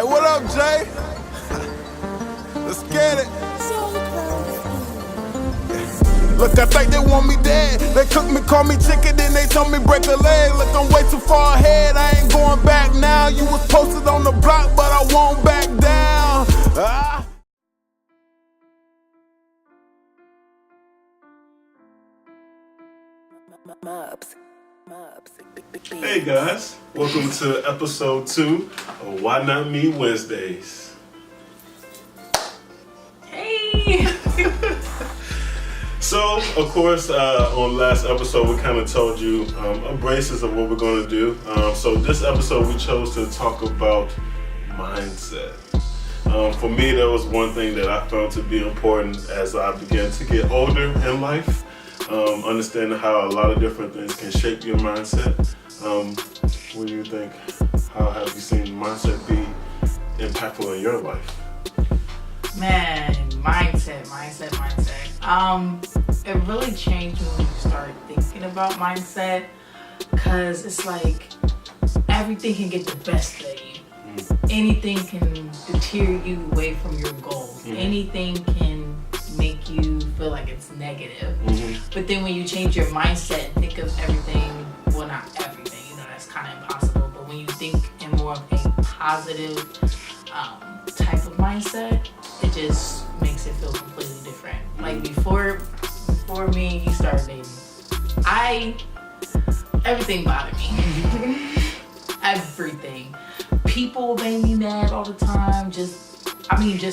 what up, Jay? Let's get it. Look, I think they want me dead. They cook me, call me chicken, then they told me break a leg. Look, I'm way too far ahead, I ain't going back now. You was posted on the block, but I won't back down. Hey guys, welcome to episode 2 of Why Not Me Wednesdays. Hey! So, of course, on last episode we kind of told you a basis of what we're going to do. So this episode we chose to talk about mindset. For me, that was one thing that I found to be important as I began to get older in life. Understanding how a lot of different things can shape your mindset. What do you think? How have you seen mindset be impactful in your life? Man, mindset. It really changed when you start thinking about mindset, because it's like everything can get the best of you. Anything can deter you away from your goals. Anything can make you feel like it's negative. But then when you change your mindset and think of everything, well, not everything, that's kind of impossible, but when you think in more of a positive type of mindset, it just makes it feel completely different. Like before me and you started dating, everything bothered me. Everything. People made me mad all the time. Just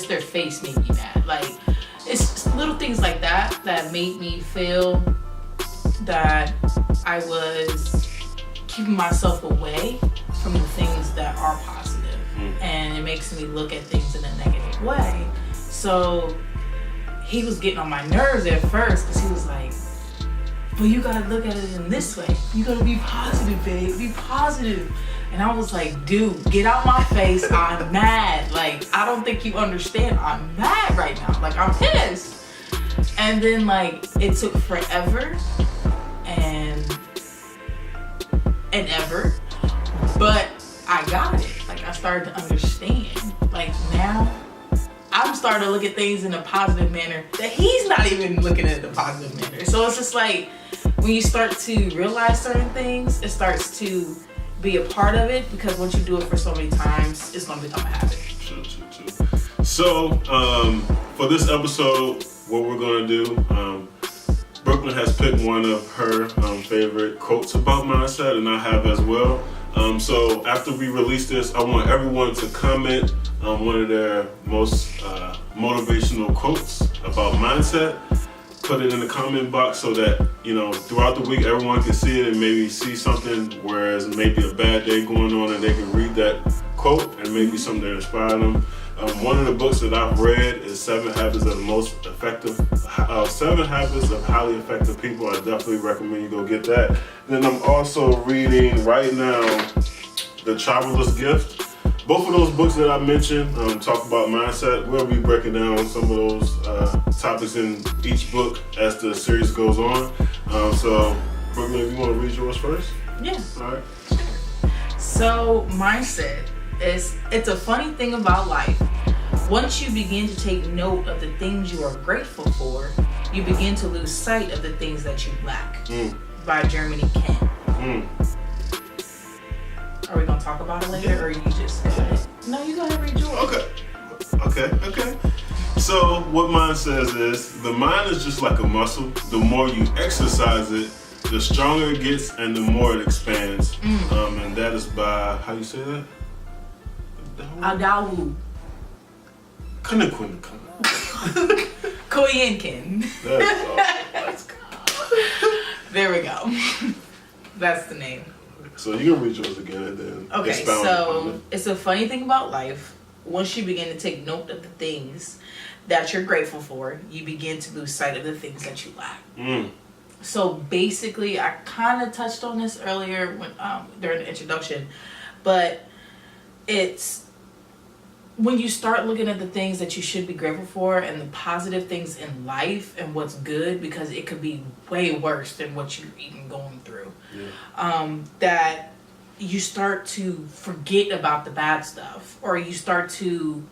their face made me mad. Like, it's little things like that that made me feel that I was keeping myself away from the things that are positive. And it makes me look at things in a negative way. So he was getting on my nerves at first, because he was like, well, you gotta look at it in this way. You gotta be positive, babe. Be positive. And I was like, dude, get out my face. I'm mad. Like, I don't think you understand. I'm mad right now. Like, I'm pissed. And then, like, it took forever and ever. But I got it. Like, I started to understand. Like, now I'm starting to look at things in a positive manner that he's not even looking at it in a positive manner. So it's just like, when you start to realize certain things, it starts to be a part of it, because once you do it for so many times, it's going to become a habit. True. So, for this episode, what we're going to do, Brooklyn has picked one of her favorite quotes about mindset, and I have as well. So after we release this, I want everyone to comment on one of their most motivational quotes about mindset. Put it in the comment box so that, throughout the week everyone can see it and maybe see something, whereas maybe a bad day going on and they can read that quote and maybe something that inspired them. One of the books that I've read is 7 Habits of Highly Effective People. I definitely recommend you go get that. And then I'm also reading right now The Traveler's Gift. Both of those books that I mentioned talk about mindset. We'll be breaking down some of those topics in each book as the series goes on. So, Brooklyn, if you want to read yours first? Yeah. All right. So, mindset it's a funny thing about life. Once you begin to take note of the things you are grateful for, you begin to lose sight of the things that you lack. By Germany Ken. Are we gonna talk about it later, or you just No, you go ahead and read yours. Okay. So what mine says is, the mind is just like a muscle. The more you exercise it, the stronger it gets and the more it expands. And that is by, how you say that? Adawu. Kanakun. Koyenkin. Let's go. There we go. That's the name. So you can read yours again and then expound on it. It's a funny thing about life. Once you begin to take note of the things that you're grateful for, you begin to lose sight of the things that you lack. So basically, I kind of touched on this earlier when during the introduction, but it's when you start looking at the things that you should be grateful for and the positive things in life and what's good, because it could be way worse than what you're even going through. That you start to forget about the bad stuff, or you start to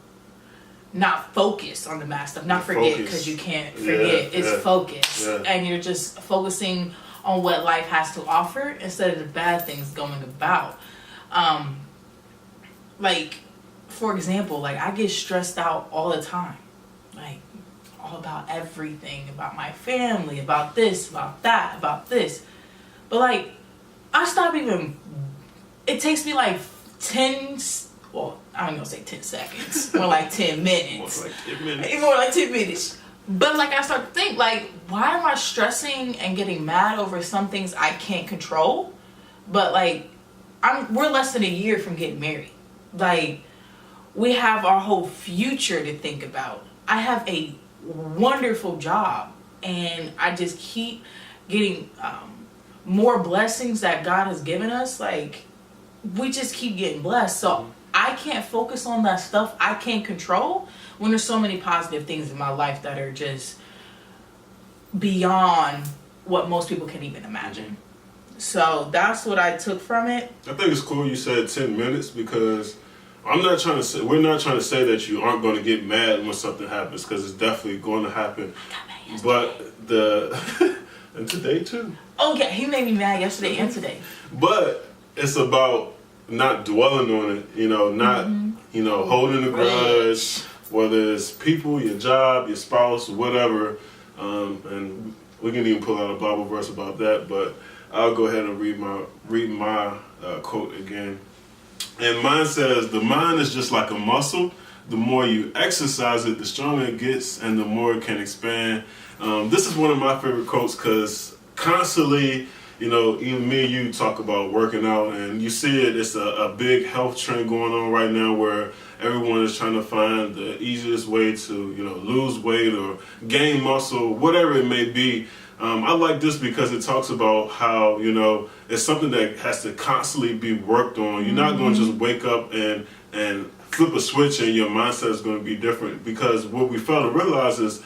not focus on the bad stuff. Not forget, because you can't forget. It's focus. And you're just focusing on what life has to offer instead of the bad things going about. Like, for example, like, I get stressed out all the time. Like, all about everything, about my family, about this, about that, about this. But, like, I stop even... It takes me like 10, well, I don't know, say 10 seconds, more like 10 minutes. More like 10 minutes. More like 10 minutes. But like I start to think, like, why am I stressing and getting mad over some things I can't control? But like, we're less than a year from getting married. Like, we have our whole future to think about. I have a wonderful job, and I just keep getting more blessings that God has given us. Like, we just keep getting blessed. So I can't focus on that stuff I can't control when there's so many positive things in my life that are just beyond what most people can even imagine. So that's what I took from it. I think it's cool you said 10 minutes, because we're not trying to say that you aren't going to get mad when something happens, because it's definitely going to happen. But and today too. Oh yeah, he made me mad yesterday and today. But it's about not dwelling on it, not, holding a grudge, whether it's people, your job, your spouse, whatever. And we can even pull out a Bible verse about that, but I'll go ahead and read my quote again. And mine says, "The mind is just like a muscle. The more you exercise it, the stronger it gets, and the more it can expand." This is one of my favorite quotes, because constantly, even me and you talk about working out, and you see it's a big health trend going on right now, where everyone is trying to find the easiest way to, lose weight or gain muscle, whatever it may be. I like this because it talks about how, it's something that has to constantly be worked on. You're not going to just wake up and flip a switch and your mindset is going to be different, because what we fail to realize is,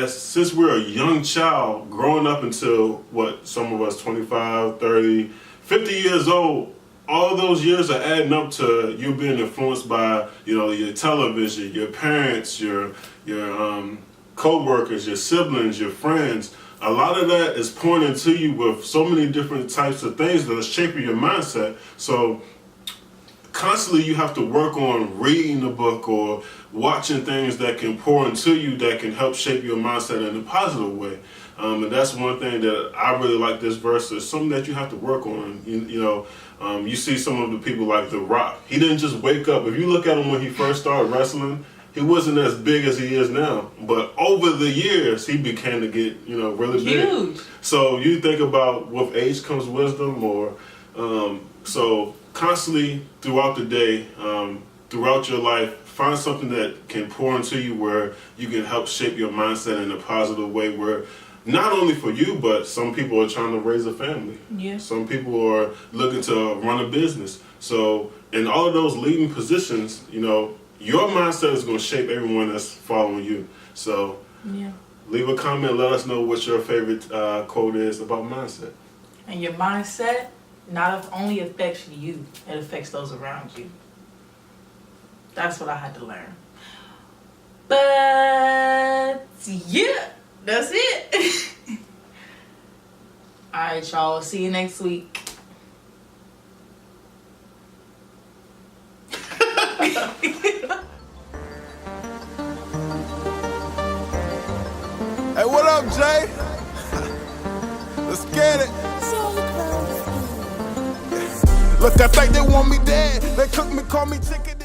since we're a young child growing up until some of us 25, 30, 50 years old, all those years are adding up to you being influenced by, your television, your parents, your co-workers, your siblings, your friends. A lot of that is pointing to you with so many different types of things that are shaping your mindset. So constantly you have to work on reading a book or watching things that can pour into you, that can help shape your mindset in a positive way. And that's one thing that I really like this verse. It's something that you have to work on. You see some of the people like The Rock. He didn't just wake up. If you look at him when he first started wrestling, he wasn't as big as he is now. But over the years, he began to get, really huge. Big. So you think about, with age comes wisdom, or so constantly throughout the day, throughout your life, find something that can pour into you, where you can help shape your mindset in a positive way, where not only for you, but some people are trying to raise a family. Yeah. Some people are looking to run a business. So in all of those leading positions, your mindset is going to shape everyone that's following you. So leave a comment, let us know what your favorite quote is about mindset. And your mindset not only affects you, it affects those around you. That's what I had to learn. But yeah, that's it. All right, y'all. See you next week. Hey, what up, Jay? Let's get it. Look, I think they want me dead. They cook me, call me chicken.